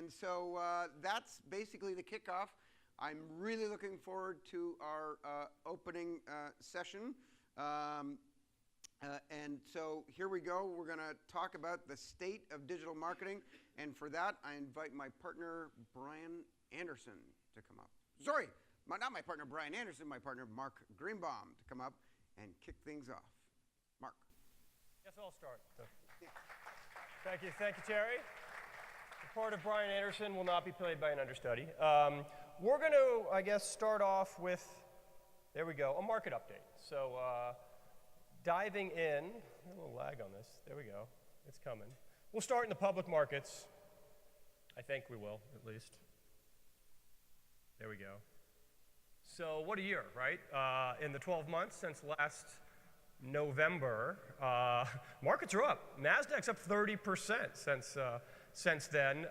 And so that's basically the kickoff. I'm really looking forward to our opening session. And so here we go. We're going to talk about the state of digital marketing. And for that, I invite my partner, Brian Andersen, to come up. Sorry, not my partner, Brian Andersen, my partner, Mark Greenbaum, to come up and kick things off. Mark. Yes, I'll start. Thank you, Terry. The part of Brian Andersen will not be played by an understudy. We're going to, I guess, start off with, there we go, a market update. So diving in, a little lag on this. There we go. It's coming. We'll start in the public markets. I think we will, at least. There we go. So what a year, right? In the 12 months since last November, markets are up. NASDAQ's up 30% since then.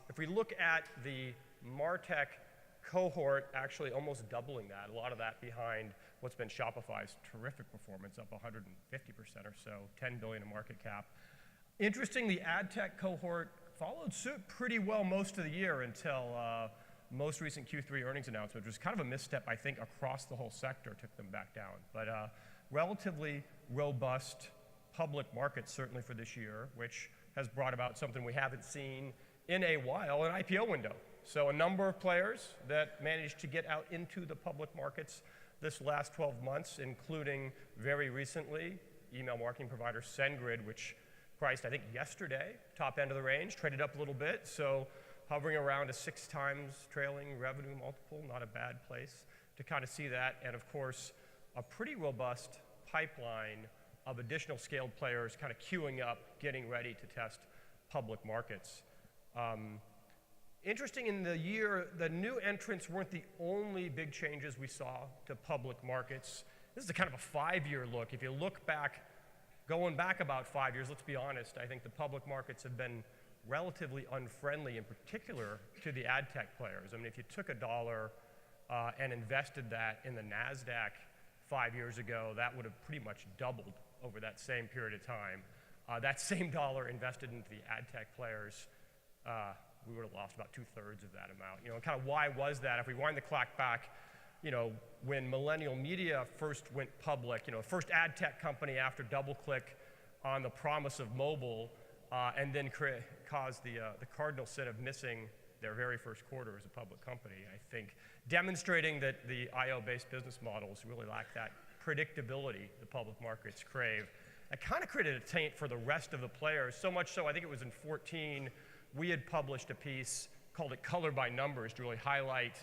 If we look at the MarTech cohort, actually almost doubling that. A lot of that behind what's been Shopify's terrific performance, up 150% or so, 10 billion in market cap. Interesting, the ad tech cohort followed suit pretty well most of the year until most recent Q3 earnings announcement, which was kind of a misstep, I think, across the whole sector, took them back down. But relatively robust public market, certainly for this year, which has brought about something we haven't seen in a while, an IPO window. So a number of players that managed to get out into the public markets this last 12 months, including very recently, email marketing provider SendGrid, which priced, I think, yesterday, top end of the range, traded up a little bit, so hovering around a 6 times trailing revenue multiple, not a bad place to kind of see that. And of course, a pretty robust pipeline of additional scaled players kind of queuing up, getting ready to test public markets. Interesting, in the year, the new entrants weren't the only big changes we saw to public markets. This is a kind of a 5-year look. If you look back, going back about 5 years, let's be honest, I think the public markets have been relatively unfriendly, in particular to the ad tech players. I mean, if you took $1 and invested that in the NASDAQ 5 years ago, that would have pretty much doubled over that same period of time. That same dollar invested into the ad tech players, we would have lost about 2/3 of that amount. You know, kind of why was that? If we wind the clock back, you know, when Millennial Media first went public, you know, first ad tech company after DoubleClick on the promise of mobile, and then caused the cardinal sin of missing their very first quarter as a public company, I think, demonstrating that the IO-based business models really lack that predictability the public markets crave. It kind of created a taint for the rest of the players, so much so, I think it was in 2014, we had published a piece, called it Color by Numbers, to really highlight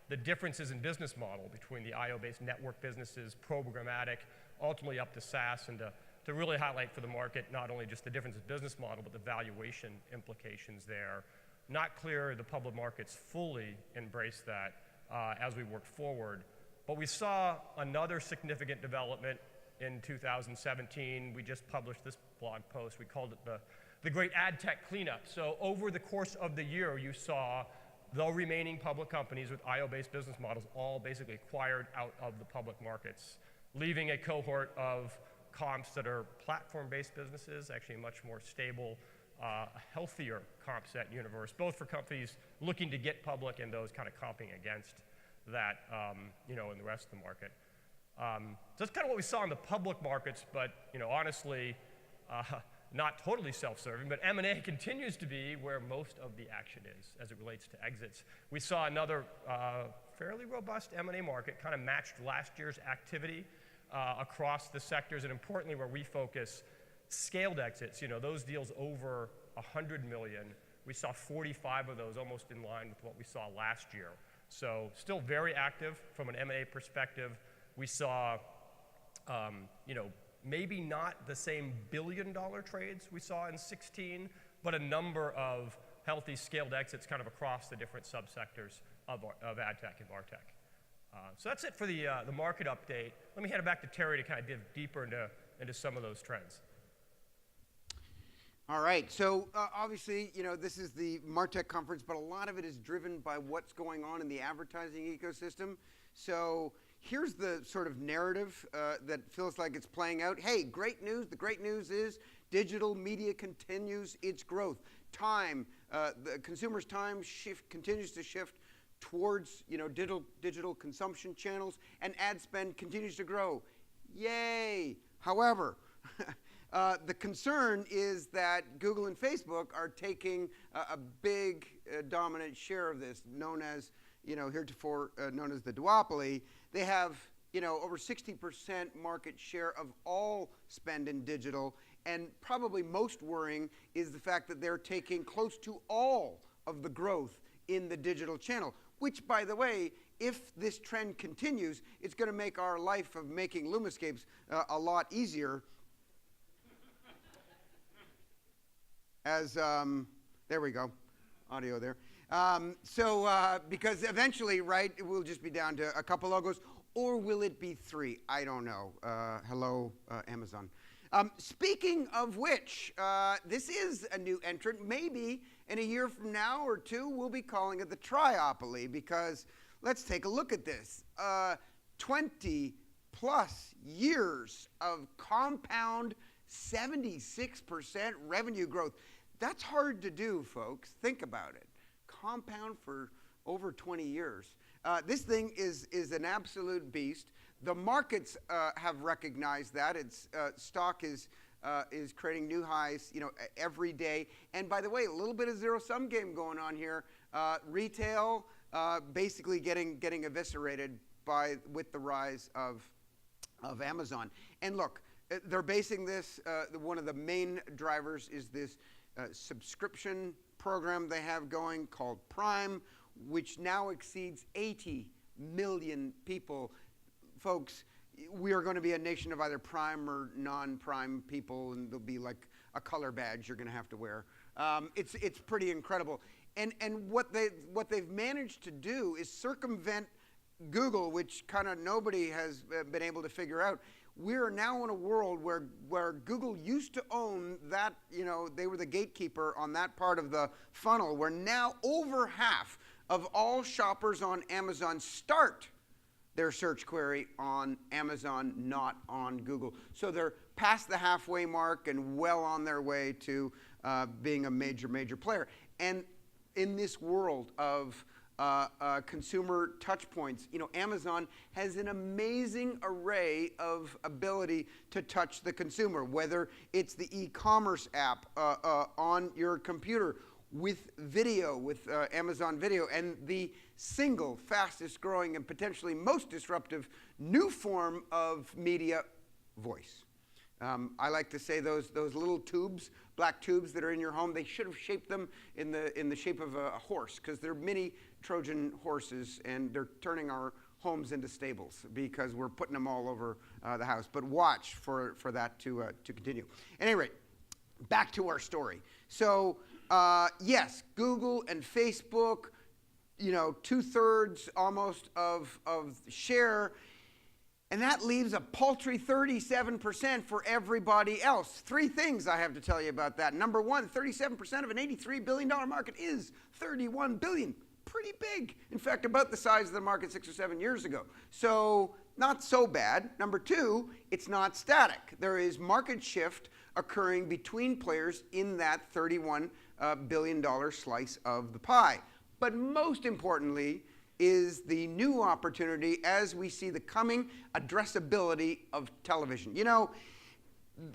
the differences in business model between the IO-based network businesses, programmatic, ultimately up to SaaS, and to really highlight for the market not only just the difference in business model, but the valuation implications there. Not clear the public markets fully embrace that as we work forward. But we saw another significant development in 2017. We just published this blog post. We called it the Great Ad Tech Cleanup. So over the course of the year, you saw the remaining public companies with IO-based business models all basically acquired out of the public markets, leaving a cohort of comps that are platform-based businesses, actually a much more stable, a healthier comp set universe, both for companies looking to get public and those kind of comping against that, you know, in the rest of the market. So that's kind of what we saw in the public markets, but, you know, honestly, not totally self-serving, but M&A continues to be where most of the action is as it relates to exits. We saw another fairly robust M&A market, kind of matched last year's activity across the sectors, and importantly, where we focus, scaled exits, you know, those deals over 100 million. We saw 45 of those, almost in line with what we saw last year. So still very active from an M&A perspective. We saw, you know, maybe not the same billion-dollar trades we saw in 16, but a number of healthy scaled exits kind of across the different subsectors of ad tech and MarTech. So that's it for the market update. Let me hand it back to Terry to kind of dive deeper into some of those trends. All right, so obviously, you know, this is the MarTech conference, but a lot of it is driven by what's going on in the advertising ecosystem. So here's the sort of narrative that feels like it's playing out. Hey, great news. The great news is digital media continues its growth. Time, The consumer's time continues to shift towards digital consumption channels, and ad spend continues to grow. Yay! However, the concern is that Google and Facebook are taking a big dominant share of this, known as, heretofore known as the duopoly. They have, over 60% market share of all spend in digital, and probably most worrying is the fact that they're taking close to all of the growth in the digital channel, which, by the way, if this trend continues, it's going to make our life of making LUMAscapes a lot easier. As, there we go, audio there. Because eventually, right, it will just be down to a couple logos, or will it be 3? I don't know. Hello, Amazon. Speaking of which, this is a new entrant. Maybe in a year from now or 2, we'll be calling it the triopoly, because let's take a look at this. 20 plus years of compound 76% revenue growth. That's hard to do, folks. Think about it. Compound for over 20 years. This thing is an absolute beast. The markets have recognized that. Its stock is creating new highs, every day. And by the way, a little bit of zero-sum game going on here. Retail basically getting eviscerated with the rise of Amazon. And look, they're basing this. One of the main drivers is this subscription program they have going called Prime, which now exceeds 80 million people. Folks, we are going to be a nation of either prime or non-prime people, and there'll be like a color badge you're going to have to wear. It's pretty incredible. And what they've managed to do is circumvent Google, which kind of nobody has been able to figure out. We're now in a world where Google used to own that, they were the gatekeeper on that part of the funnel, where now over half of all shoppers on Amazon start their search query on Amazon, not on Google. So they're past the halfway mark and well on their way to being a major player. And in this world of consumer touch points, Amazon has an amazing array of ability to touch the consumer, whether it's the e-commerce app on your computer, with video, with Amazon Video, and the single fastest growing and potentially most disruptive new form of media, voice. I like to say those little tubes, black tubes that are in your home, they should have shaped them in the shape of a horse, because they're mini Trojan horses, and they're turning our homes into stables because we're putting them all over the house. But watch for that to continue. At any rate, back to our story. So yes, Google and Facebook, 2/3 almost of share. And that leaves a paltry 37% for everybody else. 3 things I have to tell you about that. Number one, 37% of an $83 billion market is $31 billion. Pretty big. In fact, about the size of the market 6 or 7 years ago. So not so bad. Number 2, it's not static. There is market shift occurring between players in that $31 billion slice of the pie. But most importantly, is the new opportunity as we see the coming addressability of television.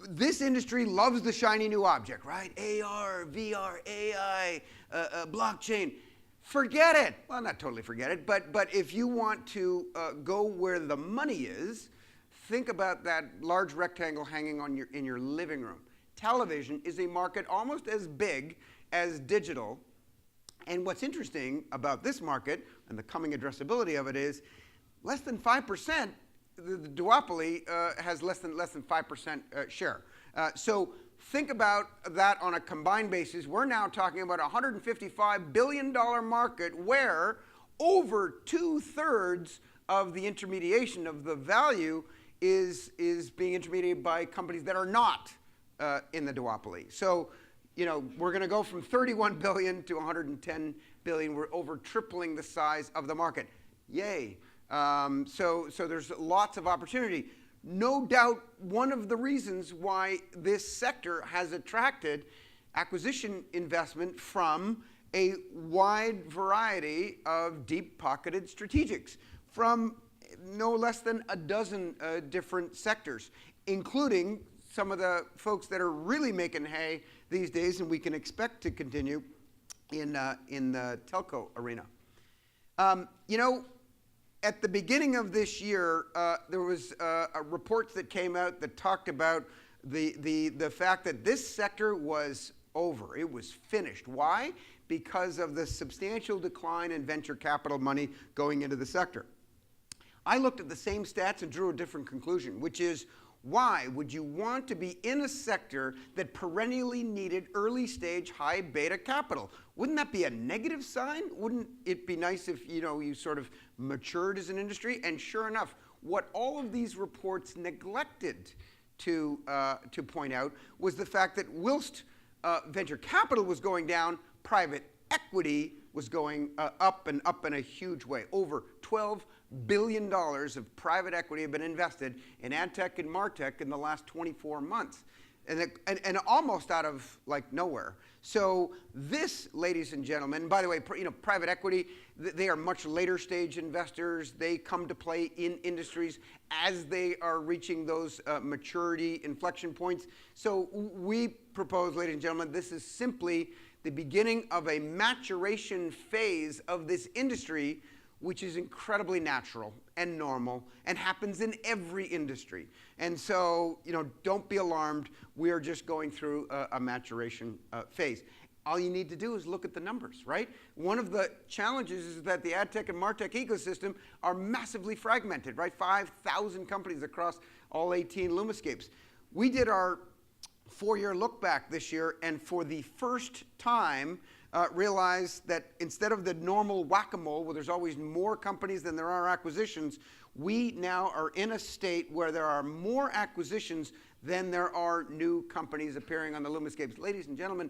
This industry loves the shiny new object, right? AR, VR, AI, blockchain. Forget it. Well, not totally forget it, but if you want to go where the money is, think about that large rectangle hanging in your living room. Television is a market almost as big as digital. And what's interesting about this market and the coming addressability of it is less than 5%, the duopoly has less than 5% share. So think about that on a combined basis. We're now talking about a $155 billion market where over 2/3 of the intermediation of the value is being intermediated by companies that are not in the duopoly. So we're going to go from 31 billion to 110 billion. We're over tripling the size of the market. Yay. So there's lots of opportunity. No doubt one of the reasons why this sector has attracted acquisition investment from a wide variety of deep-pocketed strategics from no less than a dozen different sectors, including some of the folks that are really making hay these days, and we can expect to continue in the telco arena. You know, at the beginning of this year, there was reports that came out that talked about the fact that this sector was over. It was finished. Why? Because of the substantial decline in venture capital money going into the sector. I looked at the same stats and drew a different conclusion, which is, why would you want to be in a sector that perennially needed early stage high beta capital? Wouldn't that be a negative sign? Wouldn't it be nice if you sort of matured as an industry? And sure enough, what all of these reports neglected to point out was the fact that whilst venture capital was going down, private equity was going up and up in a huge way. Over $12 billion of private equity have been invested in ad tech and MarTech in the last 24 months. And almost out of like nowhere. So this, ladies and gentlemen, by the way, private equity, they are much later stage investors. They come to play in industries as they are reaching those maturity inflection points. So we propose, ladies and gentlemen, this is simply the beginning of a maturation phase of this industry, which is incredibly natural and normal and happens in every industry. And so, don't be alarmed. We are just going through a maturation phase. All you need to do is look at the numbers, right? One of the challenges is that the ad tech and MarTech ecosystem are massively fragmented, right? 5,000 companies across all 18 LUMAscapes. We did our 4-year look back this year, and for the first time, realized that instead of the normal whack-a-mole where there's always more companies than there are acquisitions, we now are in a state where there are more acquisitions than there are new companies appearing on the LUMAscapes. Ladies and gentlemen,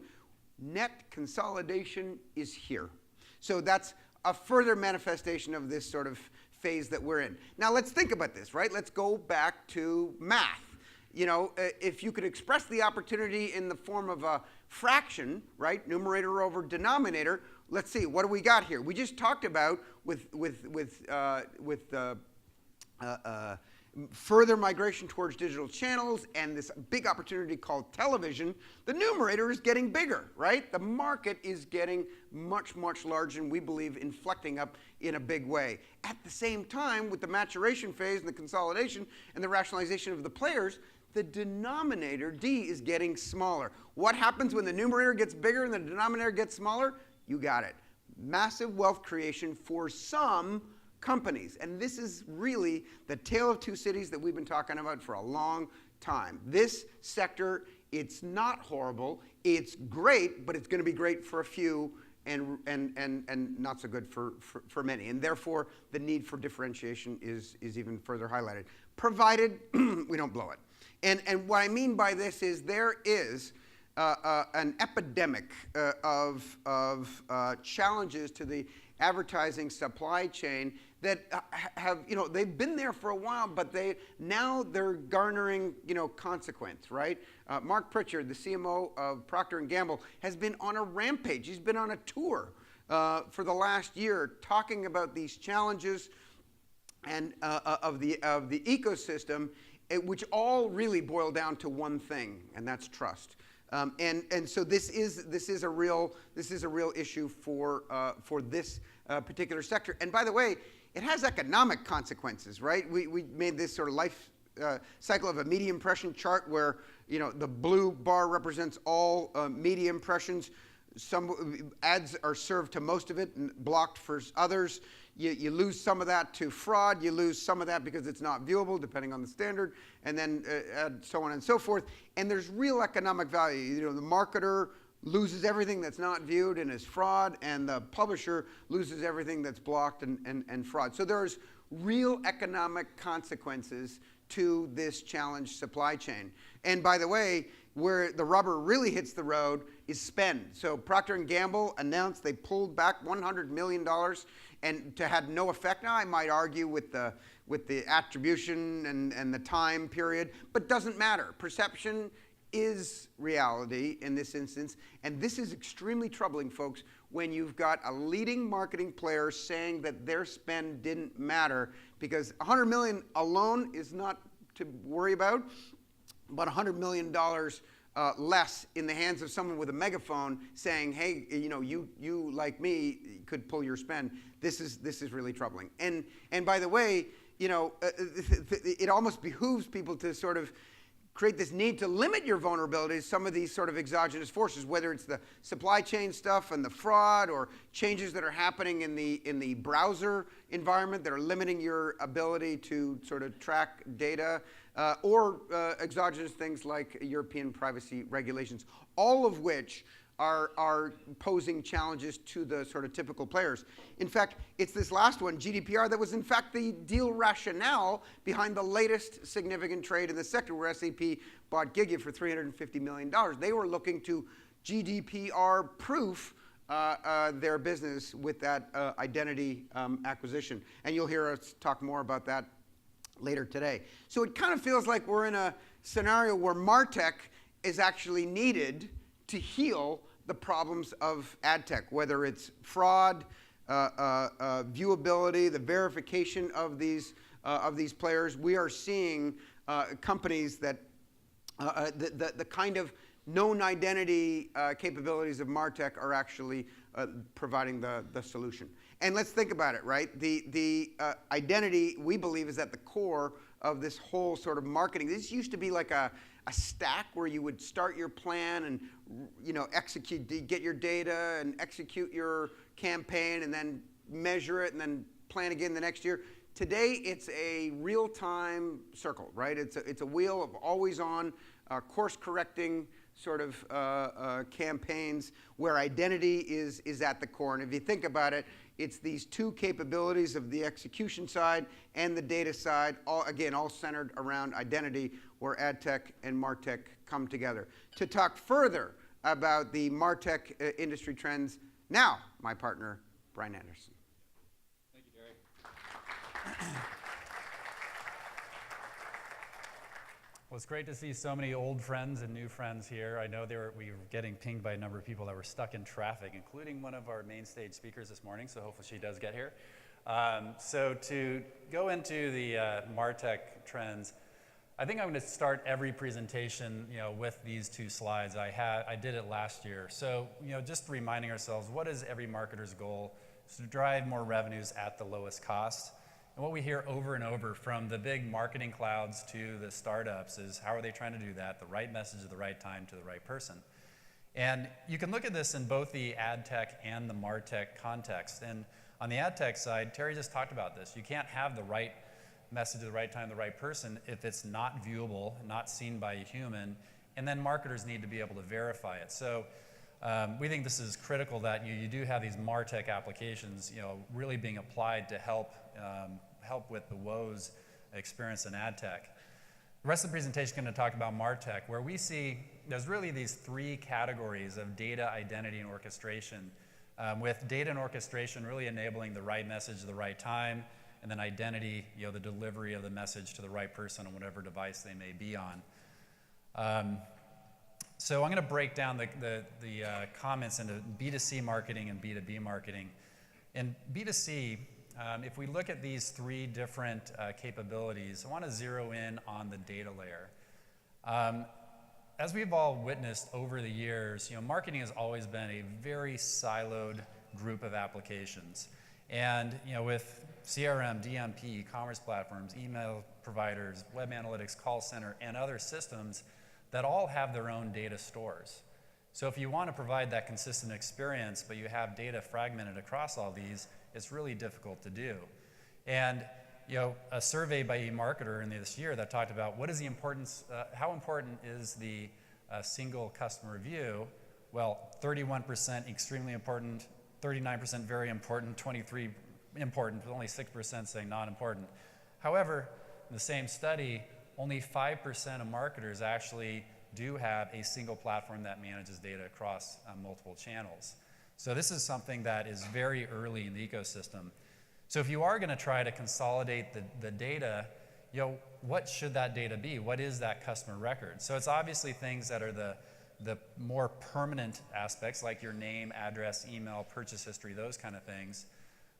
net consolidation is here. So that's a further manifestation of this sort of phase that we're in. Now let's think about this, right? Let's go back to math. If you could express the opportunity in the form of a fraction, right, numerator over denominator, let's see, what do we got here? We just talked about with further migration towards digital channels and this big opportunity called television, the numerator is getting bigger, right? The market is getting much, much larger, and we believe inflecting up in a big way. At the same time, with the maturation phase and the consolidation and the rationalization of the players, the denominator, D, is getting smaller. What happens when the numerator gets bigger and the denominator gets smaller? You got it. Massive wealth creation for some companies. And this is really the tale of two cities that we've been talking about for a long time. This sector, it's not horrible. It's great, but it's going to be great for a few and not so good for many. And therefore, the need for differentiation is even further highlighted, provided we don't blow it. And what I mean by this is there is an epidemic of challenges to the advertising supply chain that have, they've been there for a while, but now they're garnering, consequence, right? Mark Pritchard, the CMO of Procter & Gamble, has been on a rampage. He's been on a tour for the last year talking about these challenges and of the ecosystem, which all really boil down to one thing, and that's trust. And so this is a real issue for this particular sector. And by the way, it has economic consequences, right? We made this sort of life cycle of a media impression chart where the blue bar represents all media impressions. Some ads are served to most of it and blocked for others. You lose some of that to fraud. You lose some of that because it's not viewable, depending on the standard, and then so on and so forth. And there's real economic value. The marketer loses everything that's not viewed and is fraud, and the publisher loses everything that's blocked and fraud. So there's real economic consequences to this challenged supply chain. And by the way, where the rubber really hits the road is spend. So Procter & Gamble announced they pulled back $100 million and to had no effect. Now I might argue with the attribution and the time period, but doesn't matter. Perception is reality in this instance, and this is extremely troubling, folks, when you've got a leading marketing player saying that their spend didn't matter, because $100 million alone is not to worry about, but $100 million less in the hands of someone with a megaphone saying, hey, you like me could pull your spend. This is really troubling. And by the way, it almost behooves people to sort of create this need to limit your vulnerabilities, some of these sort of exogenous forces, whether it's the supply chain stuff and the fraud, or changes that are happening in the browser environment that are limiting your ability to sort of track data, or exogenous things like European privacy regulations, all of which are posing challenges to the sort of typical players. In fact, it's this last one, GDPR, that was in fact the deal rationale behind the latest significant trade in the sector, where SAP bought Gogl for $350 million. They were looking to GDPR-proof their business with that identity acquisition. And you'll hear us talk more about that later today. So it kind of feels like we're in a scenario where MarTech is actually needed to heal the problems of ad tech, whether it's fraud, viewability, the verification of these players. We are seeing companies that the kind of known identity capabilities of MarTech are actually providing the solution. And let's think about it, right? The identity, we believe, is at the core of this whole sort of marketing. This used to be like a stack where you would start your plan and get your data and execute your campaign and then measure it and then plan again the next year. Today, it's a real-time circle, right? It's a wheel of always-on, course-correcting sort of campaigns where identity is at the core. And if you think about it, it's these two capabilities of the execution side and the data side, all centered around identity, where ad tech and MarTech come together. To talk further about the MarTech industry trends, now my partner, Brian Andersen. Thank you, Terry. Well, it's great to see so many old friends and new friends here. I know we were getting pinged by a number of people that were stuck in traffic, including one of our main stage speakers this morning, so hopefully she does get here. So to go into the MarTech trends, I think I'm going to start every presentation, with these two slides. I did it last year. So, just reminding ourselves, what is every marketer's goal? It's to drive more revenues at the lowest cost. And what we hear over and over from the big marketing clouds to the startups is, how are they trying to do that? The right message at the right time to the right person. And you can look at this in both the ad tech and the MarTech context. And on the ad tech side, Terry just talked about this. You can't have the right message at the right time, the right person, if it's not viewable, not seen by a human, and then marketers need to be able to verify it. So we think this is critical that you do have these MarTech applications, really being applied to help with the woes experienced in ad tech. The rest of the presentation is going to talk about MarTech, where we see there's really these three categories of data, identity, and orchestration, with data and orchestration really enabling the right message at the right time, and then identity, the delivery of the message to the right person on whatever device they may be on. So I'm going to break down the comments into B2C marketing and B2B marketing. In B2C, if we look at these three different capabilities, I want to zero in on the data layer. As we've all witnessed over the years, marketing has always been a very siloed group of applications. And with CRM, DMP, e-commerce platforms, email providers, web analytics, call center, and other systems that all have their own data stores. So if you want to provide that consistent experience, but you have data fragmented across all these, it's really difficult to do. And a survey by eMarketer this year that talked about what is the importance, how important is the single customer view? Well, 31% extremely important, 39% very important, 23% important, but only 6% saying not important. However, in the same study, only 5% of marketers actually do have a single platform that manages data across multiple channels. So this is something that is very early in the ecosystem. So if you are going to try to consolidate the data, what should that data be? What is that customer record? So it's obviously things that are the more permanent aspects, like your name, address, email, purchase history, those kind of things.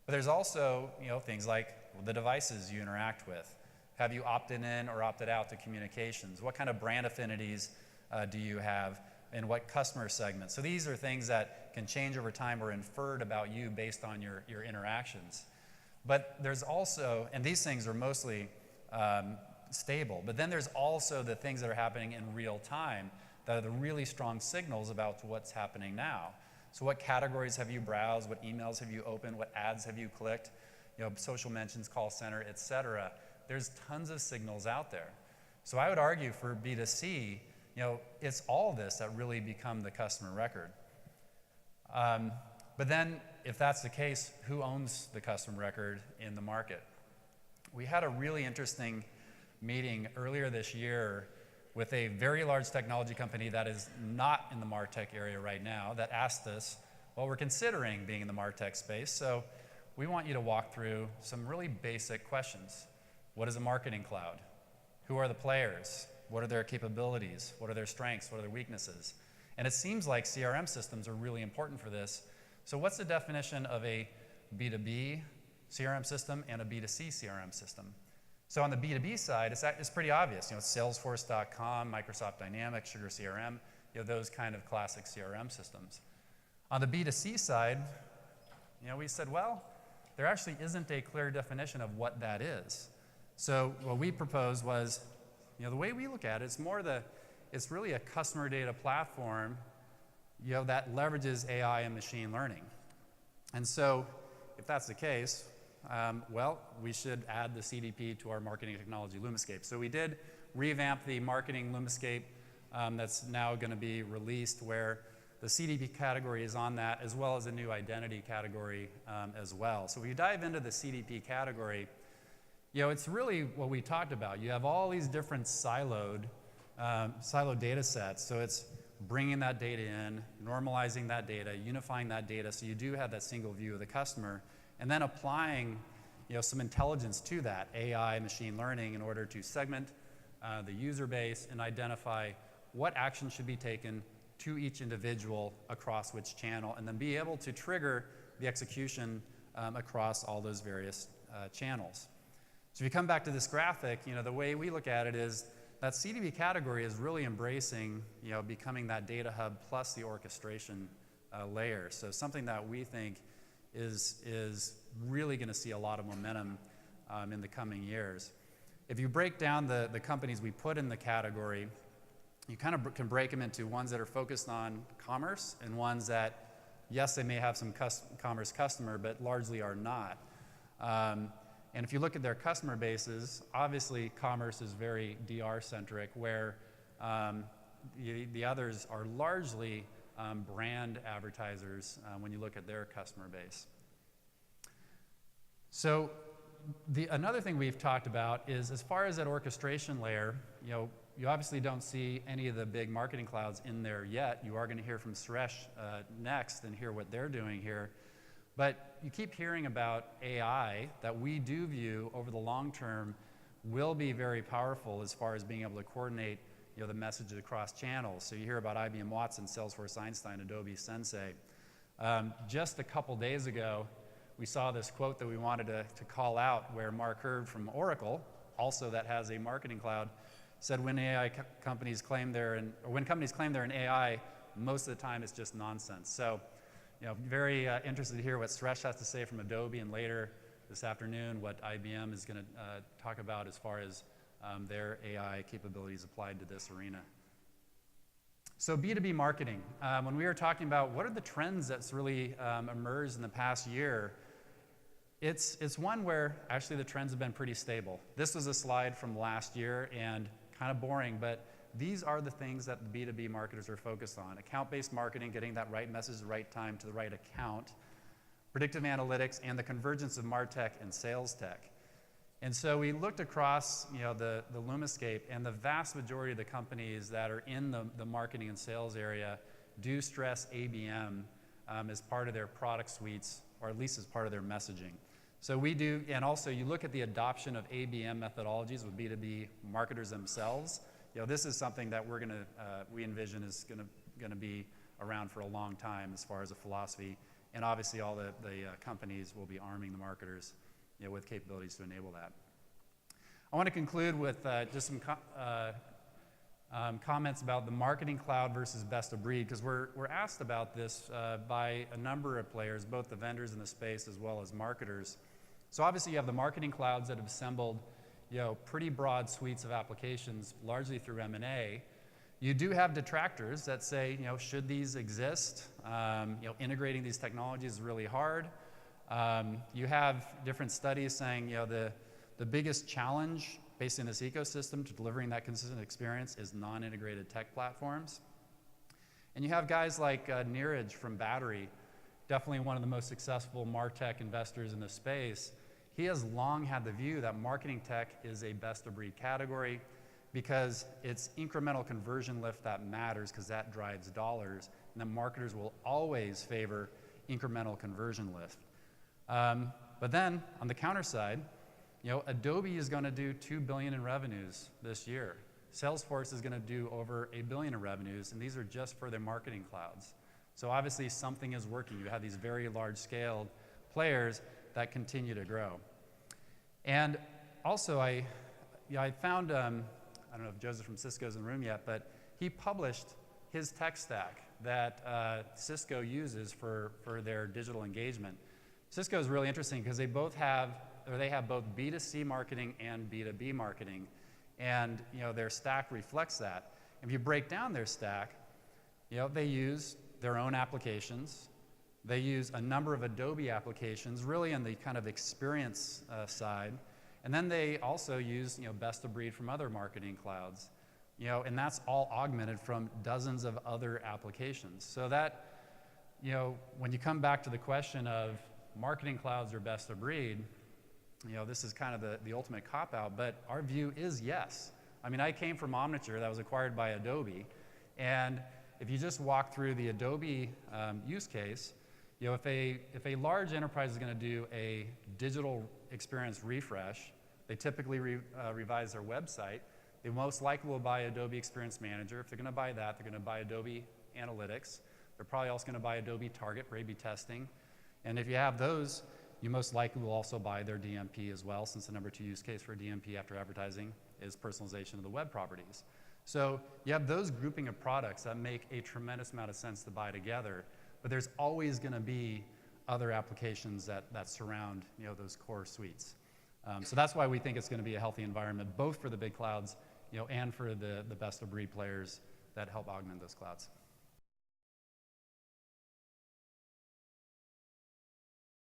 But there's also, things like the devices you interact with. Have you opted in or opted out to communications? What kind of brand affinities do you have, and what customer segments? So these are things that can change over time or inferred about you based on your interactions. But there's also, and these things are mostly stable, but then there's also the things that are happening in real time that are the really strong signals about what's happening now. So what categories have you browsed? What emails have you opened? What ads have you clicked? Social mentions, call center, et cetera. There's tons of signals out there. So I would argue for B2C, it's all this that really become the customer record. But then, if that's the case, who owns the customer record in the market? We had a really interesting meeting earlier this year with a very large technology company that is not in the MarTech area right now that asked us, well, we're considering being in the MarTech space, so we want you to walk through some really basic questions. What is a marketing cloud? Who are the players? What are their capabilities? What are their strengths? What are their weaknesses? And it seems like CRM systems are really important for this. So what's the definition of a B2B CRM system and a B2C CRM system? So on the B2B side, it's pretty obvious. Salesforce.com, Microsoft Dynamics, Sugar CRM, those kind of classic CRM systems. On the B2C side, we said, well, there actually isn't a clear definition of what that is. So what we proposed was, the way we look at it, it's really a customer data platform, that leverages AI and machine learning. And so if that's the case, well, we should add the CDP to our marketing technology LUMAscape. So we did revamp the marketing LUMAscape that's now going to be released, where the CDP category is on that, as well as a new identity category as well. So if you dive into the CDP category, it's really what we talked about. You have all these different siloed data sets. So it's bringing that data in, normalizing that data, unifying that data, so you do have that single view of the customer, and then applying some intelligence to that, AI, machine learning, in order to segment the user base and identify what action should be taken to each individual across which channel, and then be able to trigger the execution across all those various channels. So if you come back to this graphic, the way we look at it is that CDP category is really embracing, becoming that data hub plus the orchestration layer. So something that we think is really going to see a lot of momentum in the coming years. If you break down the companies we put in the category, you kind of can break them into ones that are focused on commerce and ones that, yes, they may have some commerce customer, but largely are not. And if you look at their customer bases, obviously commerce is very DR-centric, where the others are largely brand advertisers when you look at their customer base. So another thing we've talked about is, as far as that orchestration layer, you obviously don't see any of the big marketing clouds in there yet. You are going to hear from Suresh next and hear what they're doing here. But you keep hearing about AI that we do view over the long term will be very powerful as far as being able to coordinate the messages across channels. So you hear about IBM Watson, Salesforce Einstein, Adobe Sensei. Just a couple days ago, we saw this quote that we wanted to call out, where Mark Hurd from Oracle, also that has a marketing cloud, said when companies claim they're in AI, most of the time it's just nonsense. So, very interested to hear what Suresh has to say from Adobe, and later this afternoon what IBM is going to talk about as far as their AI capabilities applied to this arena. So B2B marketing, when we were talking about what are the trends that's really emerged in the past year, it's one where actually the trends have been pretty stable. This was a slide from last year and kind of boring, but these are the things that the B2B marketers are focused on. Account-based marketing, getting that right message at the right time to the right account, predictive analytics, and the convergence of MarTech and sales tech. And so we looked across the LUMAscape, and the vast majority of the companies that are in the marketing and sales area do stress ABM as part of their product suites, or at least as part of their messaging. So we do, and also you look at the adoption of ABM methodologies with B2B marketers themselves. This is something that we envision is gonna be around for a long time as far as a philosophy. And obviously all the companies will be arming the marketers with capabilities to enable that. I want to conclude with just some comments about the marketing cloud versus best of breed, because we're asked about this by a number of players, both the vendors in the space as well as marketers. So obviously you have the marketing clouds that have assembled pretty broad suites of applications, largely through M&A. You do have detractors that say, should these exist? Integrating these technologies is really hard. You have different studies saying, the biggest challenge based in this ecosystem to delivering that consistent experience is non-integrated tech platforms. And you have guys like Neeraj from Battery, definitely one of the most successful MarTech investors in the space. He has long had the view that marketing tech is a best of breed category because it's incremental conversion lift that matters, because that drives dollars, and that marketers will always favor incremental conversion lift. But then on the counter side, Adobe is going to do $2 billion in revenues this year. Salesforce is going to do over $1 billion in revenues, and these are just for their marketing clouds. So obviously something is working. You have these very large-scaled players that continue to grow. And also I found, I don't know if Joseph from Cisco is in the room yet, but he published his tech stack that Cisco uses for their digital engagement. Cisco is really interesting because they have both B2C marketing and B2B marketing, and their stack reflects that. If you break down their stack, they use their own applications. They use a number of Adobe applications, really in the kind of experience side, and then they also use best of breed from other marketing clouds, and that's all augmented from dozens of other applications. So that when you come back to the question of marketing clouds or best of breed, this is kind of the ultimate cop-out, but our view is yes. I mean, I came from Omniture that was acquired by Adobe, and if you just walk through the Adobe use case, if a large enterprise is going to do a digital experience refresh, they typically revise their website. They most likely will buy Adobe Experience Manager. If they're going to buy that, they're going to buy Adobe Analytics. They're probably also going to buy Adobe Target for A/B testing. And if you have those, you most likely will also buy their DMP as well, since the number 2 use case for DMP after advertising is personalization of the web properties. So you have those grouping of products that make a tremendous amount of sense to buy together, but there's always going to be other applications that surround those core suites. So that's why we think it's going to be a healthy environment, both for the big clouds and for the best of breed players that help augment those clouds.